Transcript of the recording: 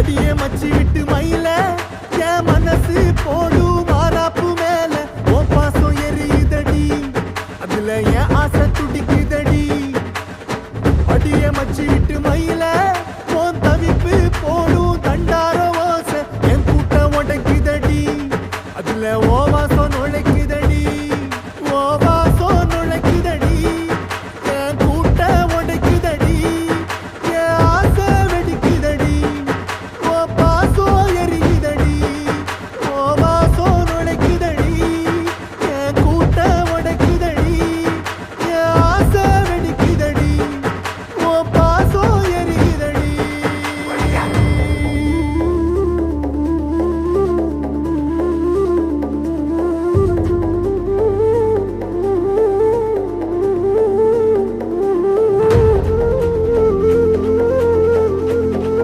அடியே மச்சி விட்டு மயில என் மனசு போடு மாறாப்பு மேல ஓ பாசம் எரியுதடி அதுல என் ஆசை துடிக்குதடி அடியே மச்சி விட்டு மயில